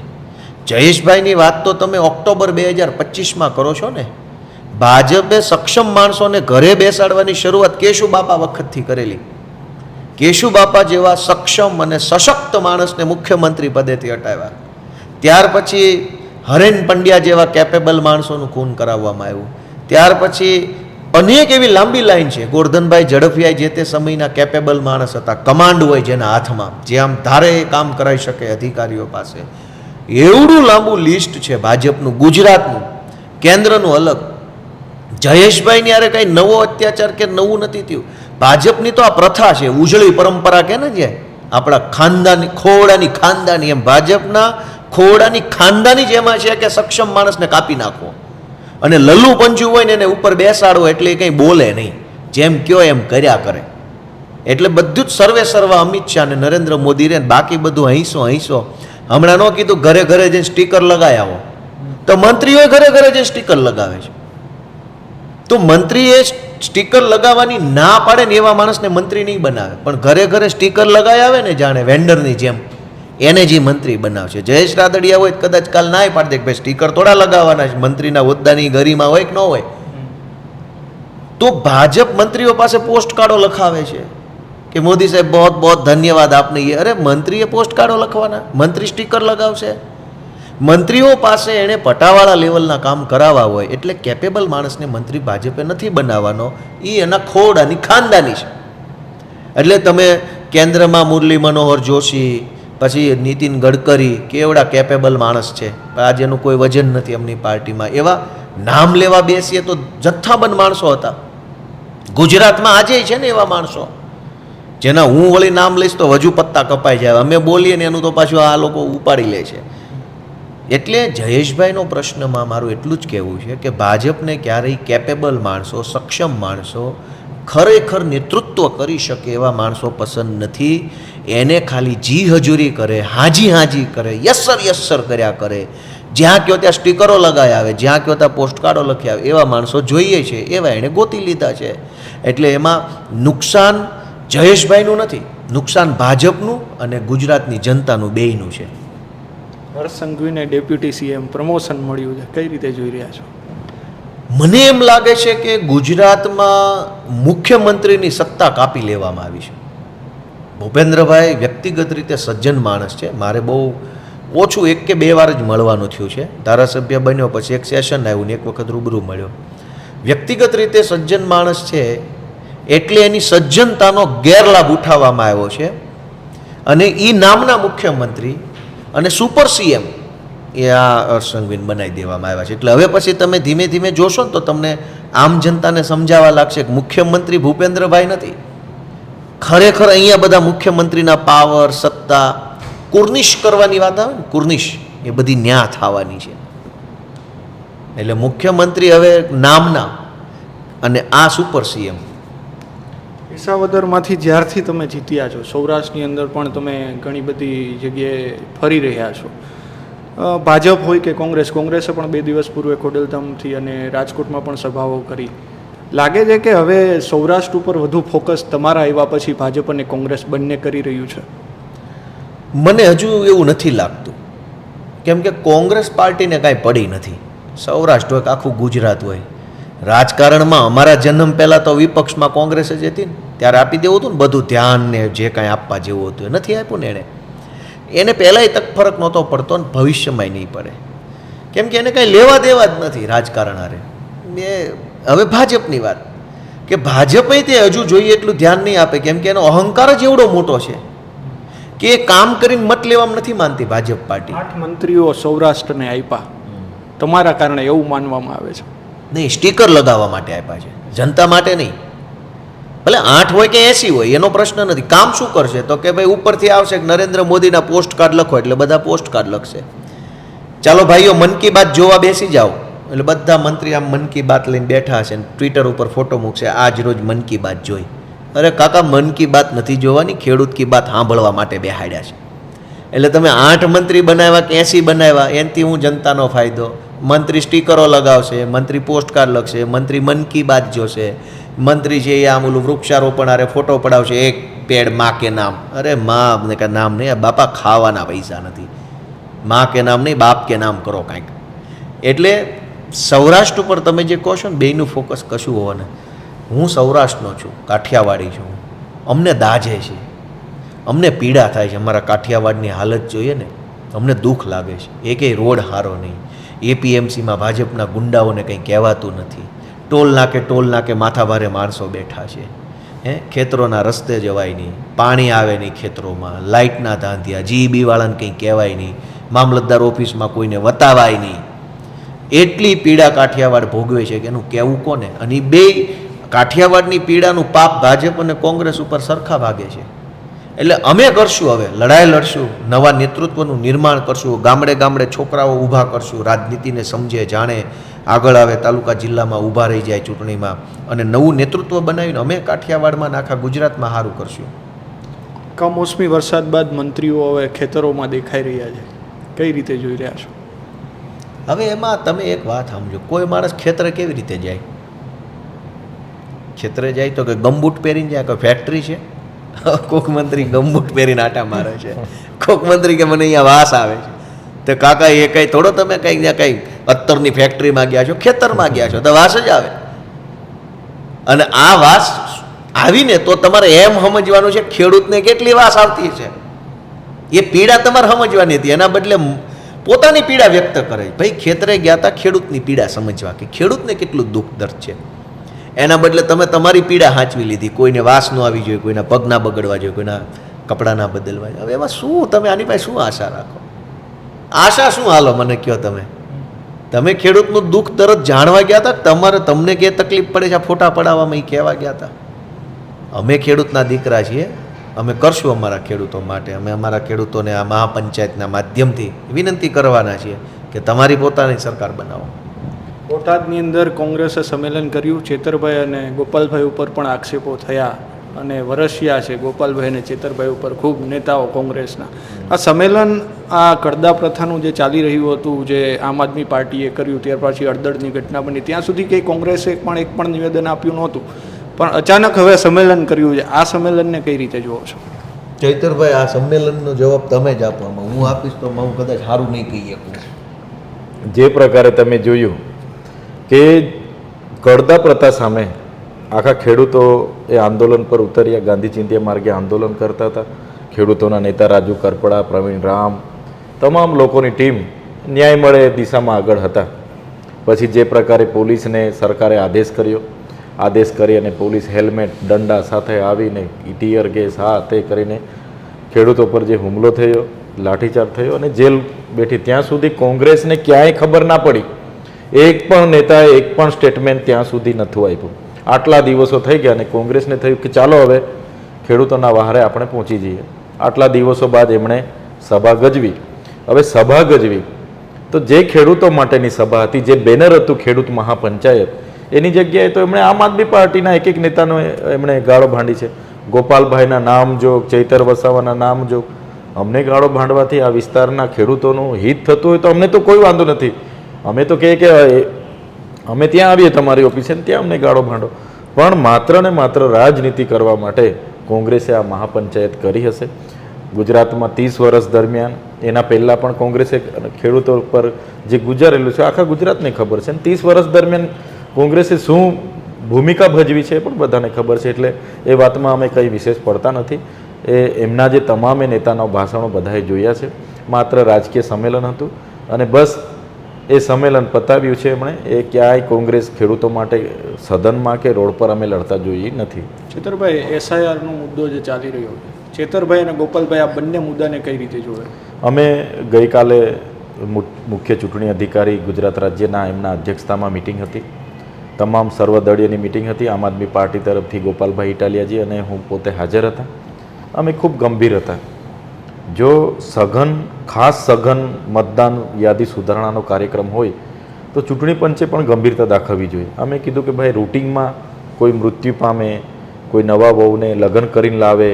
જયેશભાઈની વાત તો તમે ઓક્ટોબર 2025માં કરો છો ને. ભાજપે સક્ષમ માણસોને ઘરે બેસાડવાની શરૂઆત કેશુબાપા વખતથી કરેલી. કેશુબાપા જેવા સક્ષમ અને સશક્ત માણસને મુખ્યમંત્રી પદેથી હટાવ્યા. ત્યાર પછી હરેન પંડ્યા જેવા કેપેબલ માણસોનું ખૂન કરાવવામાં આવ્યું. ત્યાર પછી અનેક એવી લાંબી લાઈન છે. ગોરધનભાઈ ઝડફિયા જે તે સમયના કેપેબલ માણસ હતા, કમાન્ડ હોય જેના હાથમાં, જે આમ ધારે કામ કરાવી શકે અધિકારીઓ પાસે. એવડું લાંબુ લિસ્ટ છે ભાજપનું, ગુજરાતનું, કેન્દ્રનું અલગ. જયેશભાઈની યારે કંઈ નવો અત્યાચાર કે નવું નથી થયું. ભાજપની તો આ પ્રથા છે, ઉજળી પરંપરા કે ને, જે આપણા ખાનદાની ખોવડાની ખાનદાની, એમ ભાજપના ખોવડાની ખાનદાની જ એમાં છે કે સક્ષમ માણસને કાપી નાખવો અને લલ્લુ પંચુ હોય ને એને ઉપર બેસાડવો એટલે એ કંઈ બોલે નહીં, જેમ કયો એમ કર્યા કરે. એટલે બધું જ સર્વે અમિત શાહ અને નરેન્દ્ર મોદી રે, બાકી બધું અહીંસો. હમણાં ન કીધું ઘરે ઘરે જઈને સ્ટીકર લગાવી આવો, તો મંત્રીઓ ઘરે ઘરે જઈને સ્ટીકર લગાવે છે. તો મંત્રીએ સ્ટીકર લગાવવાની ના પાડે ને એવા માણસને મંત્રી નહીં બનાવે, પણ ઘરે ઘરે સ્ટીકર લગાવી આવે ને જાણે વેન્ડરની જેમ, એને જે મંત્રી બનાવશે. જયેશ રાદડિયા હોય કદાચ કાલ નાય પાડી દે કે ભાઈ સ્ટીકર થોડા લગાવવાના છે, મંત્રીના હોદ્દાની ગરિમા હોય કે ન હોય. તો ભાજપ મંત્રીઓ પાસે પોસ્ટ કાર્ડો લખાવે છે કે મોદી સાહેબ બહુ બહુ ધન્યવાદ આપને. અરે મંત્રીએ પોસ્ટ કાર્ડો લખવાના, મંત્રી સ્ટીકર લગાવશે? મંત્રીઓ પાસે એણે પટાવાળા લેવલના કામ કરાવવા હોય એટલે કેપેબલ માણસને મંત્રી ભાજપે નથી બનાવવાનો, એ એના ખોડાની ખાનદાની છે. એટલે તમે કેન્દ્રમાં મુરલી મનોહર જોશી, પછી નીતિન ગડકરી, કેવડા કેપેબલ માણસ છે, આજે એનું કોઈ વજન નથી એમની પાર્ટીમાં. એવા નામ લેવા બેસીએ તો જથ્થાબંધ માણસો હતા ગુજરાતમાં, આજે છે ને એવા માણસો જેના હું વળી નામ લઈશ તો હજુ પત્તા કપાઈ જાય. અમે બોલીએ ને એનું તો પાછું આ લોકો ઉપાડી લે છે. એટલે જયેશભાઈનો પ્રશ્નમાં મારું એટલું જ કહેવું છે કે ભાજપને ક્યારેય કેપેબલ માણસો, સક્ષમ માણસો, ખરેખર નેતૃત્વ કરી શકે એવા માણસો પસંદ નથી. એને ખાલી જી હજુરી કરે, હાજી કરે, યસ્સર કર્યા કરે, જ્યાં કહો ત્યાં સ્ટીકરો લગાવી આવે, જ્યાં કહો ત્યાં પોસ્ટકાર્ડો લખી આવે, એવા માણસો જોઈએ છે, એવા એણે ગોતી લીધા છે. એટલે એમાં નુકસાન જયેશભાઈનું નથી, નુકસાન ભાજપનું અને ગુજરાતની જનતાનું બેયનું છે. હર્ષ સંઘવીને ડેપ્યુટી સીએમ પ્રમોશન મળ્યું છે, કઈ રીતે જોઈ રહ્યા છો? મને એમ લાગે છે કે ગુજરાતમાં મુખ્યમંત્રીની સત્તા કાપી લેવામાં આવી છે. ભૂપેન્દ્રભાઈ વ્યક્તિગત રીતે સજ્જન માણસ છે, મારે બહુ ઓછું 1 કે 2 વાર જ મળવાનું થયું છે. ધારાસભ્ય બન્યો પછી એક સેશન આવ્યું ને એક વખત રૂબરૂ મળ્યો. વ્યક્તિગત રીતે સજ્જન માણસ છે એટલે એની સજ્જનતાનો ગેરલાભ ઉઠાવવામાં આવ્યો છે અને એ નામના મુખ્યમંત્રી અને સુપર સીએમ એ આ હર્ષ સંઘવીને બનાવી દેવામાં આવ્યા છે. એટલે હવે પછી તમે ધીમે ધીમે જોશો ને તો તમને આમ જનતાને સમજાવવા લાગશે કે મુખ્યમંત્રી ભૂપેન્દ્રભાઈ નથી, ખરેખર અહીંયા બધા મુખ્યમંત્રીના પાવર, સત્તા કુર્નિશ કરવાની વાત આવે ને, કુર્નિશ એ બધી ન્યા થવાની છે. એટલે મુખ્યમંત્રી હવે નામના અને આ સુપર સીએમ. વિસાવદરમાંથી જ્યારથી તમે જીત્યા છો, સૌરાષ્ટ્રની અંદર પણ તમે ઘણી બધી જગ્યાએ ફરી રહ્યા છો. ભાજપ હોય કે કોંગ્રેસે પણ 2 દિવસ પૂર્વે ખોડલધામથી અને રાજકોટમાં પણ સભાઓ કરી. લાગે છે કે હવે સૌરાષ્ટ્ર ઉપર વધુ ફોકસ તમારા આવ્યા પછી ભાજપ અને કોંગ્રેસ બંને કરી રહ્યું છે? મને હજુ એવું નથી લાગતું, કેમ કે કોંગ્રેસ પાર્ટીને કાંઈ પડી નથી. સૌરાષ્ટ્ર હોય કે આખું ગુજરાત હોય, રાજકારણમાં અમારા જન્મ પહેલાં તો વિપક્ષમાં કોંગ્રેસ જ હતી ને, ત્યારે આપી દેવું હતું ને બધું ધ્યાન ને જે કાંઈ આપવા જેવું હતું, એ નથી આપ્યું ને એને પહેલાંય તક ફરક નહોતો પડતો ને ભવિષ્યમાંય નહીં પડે, કેમ કે એને કાંઈ લેવા દેવા જ નથી રાજકારણ હારે. એ હવે ભાજપની વાત કે ભાજપે તે હજુ જોઈએ એટલું ધ્યાન નહીં આપે, કેમ કે એનો અહંકાર જ એવડો મોટો છે કે એ કામ કરીને મત લેવામાં નથી માનતી ભાજપ પાર્ટી. 8 મંત્રીઓ સૌરાષ્ટ્રને આપ્યા તમારા કારણે એવું માનવામાં આવે છે. નહીં, સ્ટીકર લગાવવા માટે આપ્યા છે, જનતા માટે નહીં. ભલે 8 હોય કે 80 હોય એનો પ્રશ્ન નથી. કામ શું કરશે તો કે ભાઈ ઉપરથી આવશે કે નરેન્દ્ર મોદીના પોસ્ટ કાર્ડ લખો એટલે બધા પોસ્ટ કાર્ડ લખશે. ચાલો ભાઈઓ મન કી બાત જોવા બેસી જાઓ એટલે બધા મંત્રી આમ મન કી બાત લઈને બેઠા હશે ને ટ્વિટર ઉપર ફોટો મૂકશે, આજ રોજ મન કી બાત જોઈ. અરે કાકા, મન કી બાત નથી જોવાની, ખેડૂત કી બાત સાંભળવા માટે બેહાડ્યા છે. એટલે તમે 8 મંત્રી બનાવ્યા કે 80 બનાવ્યા, એનાથી હું જનતાનો ફાયદો. મંત્રી સ્ટીકરો લગાવશે, મંત્રી પોસ્ટ કાર્ડ લખશે, મંત્રી મન કી બાત જોશે, મંત્રી છે એ આમ ઓલું વૃક્ષારોપણ આરે ફોટો પડાવશે, એક પેડ માં કે નામ. અરે માં કે નામ નહીં, બાપા ખાવાના પૈસા નથી. માં કે નામ નહીં, બાપ કે નામ કરો કાંઈક. એટલે સૌરાષ્ટ્ર ઉપર તમે જે કહો છો ને બેયનું ફોકસ કશું હોવા ને. હું સૌરાષ્ટ્રનો છું, કાઠિયાવાડી છું, અમને દાજે છે, અમને પીડા થાય છે. અમારા કાઠિયાવાડની હાલત જોઈએ ને અમને દુઃખ લાગે છે. એકેય રોડ સારો નહીં, એપીએમસીમાં ભાજપના ગુંડાઓને કંઈ કહેવાતું નથી, ટોલ નાકે માથાભારે માણસો બેઠા છે. ખેતરોના રસ્તે જવાય નહીં, પાણી આવે નહીં ખેતરોમાં, લાઇટના ધાંધિયા, જીઈબી વાળાને કંઈ કહેવાય નહીં, મામલતદાર ઓફિસમાં કોઈને વતાવાય નહીં. એટલી પીડા કાઠિયાવાડ ભોગવે છે કે એનું કહેવું કોને. અને બે કાઠિયાવાડની પીડાનું પાપ ભાજપ અને કોંગ્રેસ ઉપર સરખા ભાગે છે. એટલે અમે કરશું, હવે લડાઈ લડશું, નવા નેતૃત્વનું નિર્માણ કરશું, ગામડે ગામડે છોકરાઓ ઊભા કરશું, રાજનીતિને સમજે જાણે, આગળ આવે, તાલુકા જિલ્લામાં ઊભા રહી જાય ચૂંટણીમાં, અને નવું નેતૃત્વ બનાવીને અમે કાઠિયાવાડમાં ને આખા ગુજરાતમાં સારું કરશું. કમોસમી વરસાદ બાદ મંત્રીઓ હવે ખેતરોમાં દેખાઈ રહ્યા છે, કઈ રીતે જોઈ રહ્યા છો? હવે એમાં તમે એક વાત સમજો, કોઈ માણસ ખેતરે કેવી રીતે જાય? ખેતરે જાય તો કે ગમબૂટ પહેરીને જાય, કોઈ ફેક્ટરી છે? કોક મંત્રી ગમબૂટ પહેરીને આટા મારે છે, કોક મંત્રી કે મને અહીંયા વાસ આવે છે. તો કાકા એ કંઈ થોડો તમે કંઈક ત્યાં કંઈ અત્તરની ફેક્ટરીમાં ગયા છો, ખેતરમાં ગયા છો, તો વાસ જ આવે. અને આ વાસ આવીને તો તમારે એમ સમજવાનું છે ખેડૂતને કેટલી વાસ આવતી છે, એ પીડા તમારે સમજવાની હતી. એના બદલે પોતાની પીડા વ્યક્ત કરે. ભાઈ ખેતરે ગયા હતા ખેડૂતની પીડા સમજવા, કે ખેડૂતને કેટલું દુઃખ દર્દ છે. એના બદલે તમે તમારી પીડા સાચવી લીધી. કોઈને વાસ ન આવી જોઈએ, કોઈના પગ ના બગડવા જોઈએ, કોઈના કપડાં ના બદલવા જોઈએ. હવે એમાં શું તમે આની પાસે શું આશા રાખો? આશા શું હાલો મને કહો તમે? તમે ખેડૂતનું દુઃખ દર્દ જાણવા ગયા હતા? તમને કે તકલીફ પડે છે ફોટા પડાવવામાં, એ કહેવા ગયા હતા? અમે ખેડૂતના દીકરા છીએ, અમે કરશું અમારા ખેડૂતો માટે. અમે અમારા ખેડૂતોને આ મહાપંચાયતના માધ્યમથી વિનંતી કરવાના છીએ કે તમારી પોતાની સરકાર બનાવો. બોટાદની અંદર કોંગ્રેસે સંમેલન કર્યું, ચેતરભાઈ અને ગોપાલભાઈ ઉપર પણ આક્ષેપો થયા, અને વરસ્યા છે ગોપાલભાઈ અને ચેતરભાઈ ઉપર ખૂબ નેતાઓ કોંગ્રેસના. આ સંમેલન આ કડદા પ્રથાનું જે ચાલી રહ્યું હતું, જે આમ આદમી પાર્ટીએ કર્યું, ત્યાર પછી અડદડની ઘટના બની, ત્યાં સુધી કંઈ કોંગ્રેસે એક પણ નિવેદન આપ્યું નહોતું, પણ અચાનક હવે સંમેલન કર્યું છે. આ સંમેલનને કઈ રીતે જુઓ છો? ચૈતરભાઈ, આ સંમેલનનો જવાબ તમે જ આપવામાં, હું આપીશ તો હું કદાચ સારું નહીં કહી શકું. જે પ્રકારે તમે જોયું કે કડદા પ્રથા સામે આખા ખેડૂતો એ આંદોલન પર ઉતર્યા, ગાંધી ચિંધ્યા માર્ગે આંદોલન કરતા હતા. ખેડૂતોના નેતા રાજુ કરપડા, પ્રવીણ રામ, તમામ લોકોની ટીમ ન્યાય મળે એ દિશામાં આગળ હતા. પછી જે પ્રકારે પોલીસને સરકારે આદેશ કર્યો, આદેશ કરી અને પોલીસ હેલ્મેટ દંડા સાથે આવીને ટીયર ગેસ હા તે કરીને ખેડૂતો પર જે હુમલો થયો, લાઠીચાર્જ થયો અને જેલ બેઠી, ત્યાં સુધી કોંગ્રેસને ક્યાંય ખબર ના પડી. એક પણ નેતાએ એક પણ સ્ટેટમેન્ટ ત્યાં સુધી નહોતું આપ્યું. આટલા દિવસો થઈ ગયા અને કોંગ્રેસને થયું કે ચાલો હવે ખેડૂતોના વહારે આપણે પહોંચી જઈએ. આટલા દિવસો બાદ એમણે સભા ગજવી. હવે સભા ગજવી તો જે ખેડૂતો માટેની સભા હતી, જે બેનર હતું ખેડૂત મહાપંચાયત, એની જગ્યાએ તો એમણે આમ આદમી પાર્ટીના એક નેતાનો એમણે ગાળો ભાંડી છે. ગોપાલભાઈના નામ જોગ, ચૈતર વસાવાના નામ જોગ. અમને ગાળો ભાંડવાથી આ વિસ્તારના ખેડૂતોનું હિત થતું હોય તો અમને તો કોઈ વાંધો નથી. અમે તો કહે કે અમે ત્યાં આવીએ તમારી ઓફિસે ને ત્યાં અમને ગાળો ભાંડો. પણ માત્ર ને માત્ર રાજનીતિ કરવા માટે કોંગ્રેસે આ મહાપંચાયત કરી હશે. ગુજરાતમાં 30 વર્ષ દરમિયાન, એના પહેલાં પણ કોંગ્રેસે ખેડૂતો પર જે ગુજારેલું છે આખા ગુજરાતને ખબર છે. 30 વર્ષ દરમિયાન કોંગ્રેસે શું ભૂમિકા ભજવી છે એ પણ બધાને ખબર છે. એટલે એ વાતમાં અમે કંઈ વિશેષ પડતા નથી. એમના જે તમામે નેતાના ભાષણો બધાએ જોયા છે. માત્ર રાજકીય સંમેલન હતું અને બસ એ સંમેલન પતાવ્યું છે એમણે. એ ક્યાંય કોંગ્રેસ ખેડૂતો માટે સદનમાં કે રોડ પર અમે લડતા જોઈએ નથી. ચેતરભાઈ, એસઆઈઆરનો મુદ્દો જે ચાલી રહ્યો છે, ચેતરભાઈ અને ગોપાલભાઈ આ બંને મુદ્દાને કઈ રીતે જોવે? અમે ગઈકાલે મુખ્ય ચૂંટણી અધિકારી ગુજરાત રાજ્યના એમના અધ્યક્ષતામાં મિટિંગ હતી. તમામ સર્વદળીયની મિટિંગ હતી. આમ આદમી પાર્ટી તરફથી ગોપાલભાઈ ઇટાલિયાજી અને હું પોતે હાજર હતા. અમે ખૂબ ગંભીર હતા. જો ખાસ સઘન મતદાન યાદી સુધારણાનો કાર્યક્રમ હોય તો ચૂંટણી પંચે પણ ગંભીરતા દાખવવી જોઈએ. અમે કીધું કે ભાઈ રૂટિનમાં કોઈ મૃત્યુ પામે, કોઈ નવા વહુને લગ્ન કરીને લાવે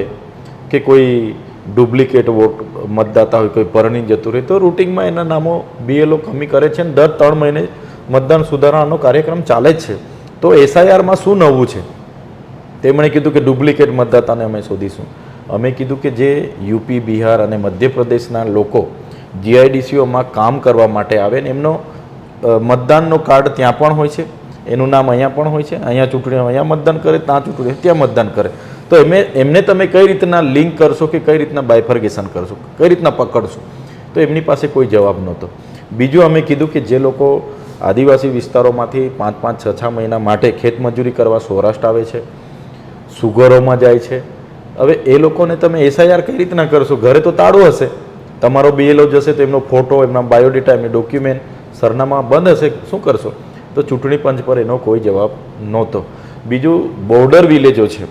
કે કોઈ ડુપ્લિકેટ વોટ મતદાતા હોય, કોઈ પરણી જતું રહે તો રૂટિનમાં એના નામો બીએલઓ કમી કરે છે અને દર 3 મહિને મતદાન સુધારણાનો કાર્યક્રમ ચાલે જ છે. તો એસઆઈઆરમાં શું નવું છે? તેમણે કીધું કે ડુપ્લિકેટ મતદાતાને અમે શોધીશું. અમે કીધું કે જે યુપી, બિહાર અને મધ્યપ્રદેશના લોકો જીઆઈડીસીઓમાં કામ કરવા માટે આવે ને એમનો મતદાનનો કાર્ડ ત્યાં પણ હોય છે, એનું નામ અહીંયા પણ હોય છે. અહીંયા ચૂંટણી અહીંયા મતદાન કરે, ત્યાં ચૂંટણી ત્યાં મતદાન કરે. તો એમને તમે કઈ રીતના લિંક કરશો કે કઈ રીતના બાયફર્ગેશન કરશો, કઈ રીતના પકડશો? તો એમની પાસે કોઈ જવાબ નહોતો. બીજું અમે કીધું કે જે લોકો આદિવાસી વિસ્તારોમાંથી 5-5, 6-6 મહિના માટે ખેતમજૂરી કરવા સૌરાષ્ટ્ર આવે છે, સુગરોમાં જાય છે, હવે એ લોકોને તમે એસઆઈઆર કઈ રીતના કરશો? ઘરે તો તાળું હશે, તમારો બીએલઓ જશે તો એમનો ફોટો, એમના બાયોડેટા, એમની ડોક્યુમેન્ટ, સરનામા બંધ હશે, શું કરશો? તો ચૂંટણી પંચ પર એનો કોઈ જવાબ નહોતો. બીજું બોર્ડર વિલેજો છે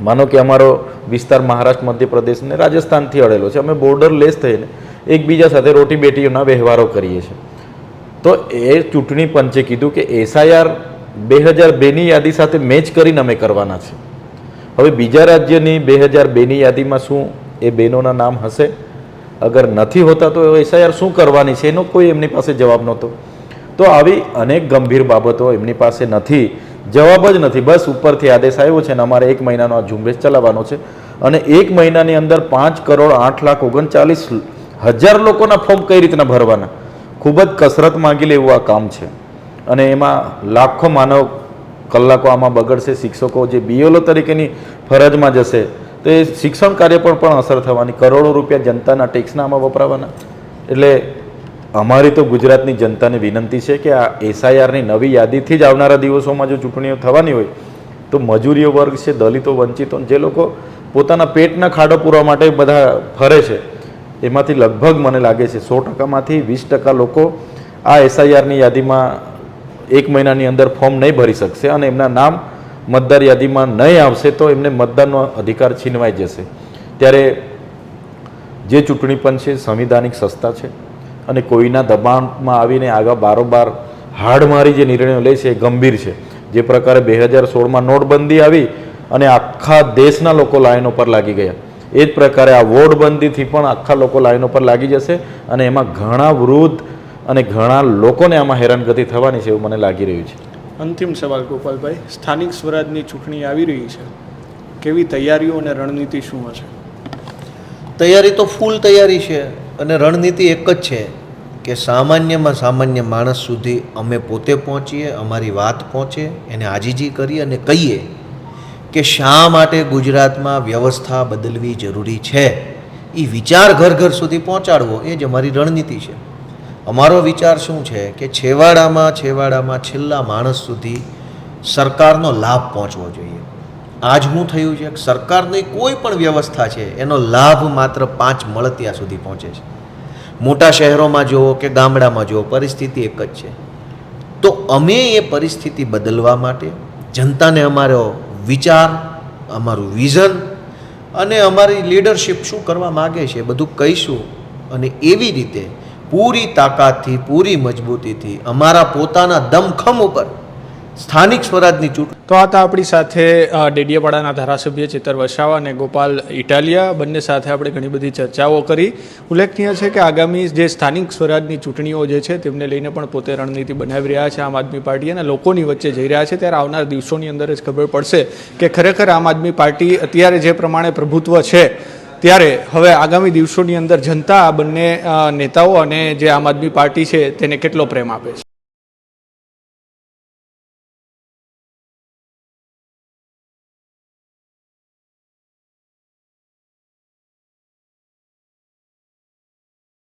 માનો કે અમારો વિસ્તાર મહારાષ્ટ્ર મધ્યપ્રદેશ અને રાજસ્થાનથી અડેલો છે, અમે બોર્ડર લેસ થઈને એકબીજા સાથે રોટી બેટીઓના વ્યવહારો કરીએ છીએ. તો એ ચૂંટણી પંચે કીધું કે SIR 2002ની યાદી સાથે મેચ કરીને અમે કરવાના છે. હવે બીજા રાજ્યની 2002ની યાદીમાં શું એ બહેનોના નામ હશે? અગર નથી હોતા તો SIR શું કરવાની છે એનો કોઈ એમની પાસે જવાબ નહોતો. તો આવી અનેક ગંભીર બાબતો એમની પાસે નથી, જવાબ જ નથી. બસ ઉપરથી આદેશ આવ્યો છે ને અમારે 1 મહિનાનો આ ઝુંબેશ ચલાવવાનો છે અને 1 મહિનાની અંદર 5,08,39,000 લોકોના ફોર્મ કઈ રીતના ભરવાના, ખૂબ જ કસરત માંગી લે એવું આ કામ છે. અને એમાં લાખો માનવ કલાકો આમાં બગડશે. શિક્ષકો જે BLO તરીકેની ફરજમાં જશે તો એ શિક્ષણ કાર્ય પર પણ અસર થવાની, કરોડો રૂપિયા જનતાના ટેક્સના આમાં વપરાવાના. એટલે અમારી તો ગુજરાતની જનતાને વિનંતી છે કે આ SIRની નવી યાદીથી જ આવનારા દિવસોમાં જો ચૂંટણીઓ થવાની હોય તો મજૂરીઓ વર્ગ છે, દલિતો, વંચિતો, જે લોકો પોતાના પેટના ખાડો પૂરવા માટે બધા ફરે છે, એમાંથી લગભગ મને લાગે છે 100%માંથી 20% લોકો આ SIRની યાદીમાં 1 મહિનાની અંદર ફોર્મ નહીં ભરી શકશે અને એમના નામ મતદાર યાદીમાં નહીં આવશે તો એમને મતદાનનો અધિકાર છીનવાઈ જશે. ત્યારે જે ચૂંટણી પંચ છે સંવિધાનિક સંસ્થા છે અને કોઈના દબાણમાં આવીને આગળ બારોબાર હાડમારી જે નિર્ણયો લે છે એ ગંભીર છે. જે પ્રકારે 2016માં નોટબંધી આવી અને આખા દેશના લોકો લાઈનો પર લાગી ગયા, એ જ પ્રકારે આ વોટબંધીથી પણ આખા લોકો લાઈનો પર લાગી જશે અને એમાં ઘણા વૃદ્ધ અને ઘણા લોકોને આમાં હેરાનગતિ થવાની છે એવું મને લાગી રહ્યું છે. અંતિમ સવાલ ગોપાલભાઈ, સ્થાનિક સ્વરાજની ચૂંટણી આવી રહી છે, કેવી તૈયારીઓ અને રણનીતિ શું હશે? તૈયારી તો ફૂલ તૈયારી છે અને રણનીતિ એક જ છે કે સામાન્યમાં સામાન્ય માણસ સુધી અમે પોતે પહોંચીએ, અમારી વાત પહોંચે, એને આજીજી કરીએ અને કહીએ કે શા માટે ગુજરાતમાં વ્યવસ્થા બદલવી જરૂરી છે. એ વિચાર ઘર ઘર સુધી પહોંચાડવો એ જ અમારી રણનીતિ છે. અમારો વિચાર શું છે કે છેવાડામાં છેલ્લા માણસ સુધી સરકારનો લાભ પહોંચવો જોઈએ. આજ શું થયું છે કે સરકારની કોઈ પણ વ્યવસ્થા છે એનો લાભ માત્ર 5 મળતિયા સુધી પહોંચે છે. મોટા શહેરોમાં જુઓ કે ગામડામાં જુઓ, પરિસ્થિતિ એક જ છે. તો અમે એ પરિસ્થિતિ બદલવા માટે જનતાને અમારો વિચાર, અમારું વિઝન અને અમારી લીડરશિપ શું કરવા માગે છે બધું કહીશું અને એવી રીતે પૂરી તાકાતથી, પૂરી મજબૂતીથી અમારા પોતાના દમખમ ઉપર સ્થાનિક સ્વરાજની ચૂંટણી. તો આ હતા આપણી સાથે ડેડિયાપાડાના ધારાસભ્ય ચેતર વસાવા અને ગોપાલ ઇટાલિયા, બંને સાથે આપણે ઘણી બધી ચર્ચાઓ કરી. ઉલ્લેખનીય છે કે આગામી જે સ્થાનિક સ્વરાજની ચૂંટણીઓ જે છે તેમને લઈને પણ પોતે રણનીતિ બનાવી રહ્યા છે આમ આદમી પાર્ટી અને લોકોની વચ્ચે જઈ રહ્યા છે. ત્યારે આવનાર દિવસોની અંદર જ ખબર પડશે કે ખરેખર આમ આદમી પાર્ટી અત્યારે જે પ્રમાણે પ્રભુત્વ છે ત્યારે હવે આગામી દિવસોની અંદર જનતા આ બંને નેતાઓ અને જે આમ આદમી પાર્ટી છે તેને કેટલો પ્રેમ આપે છે.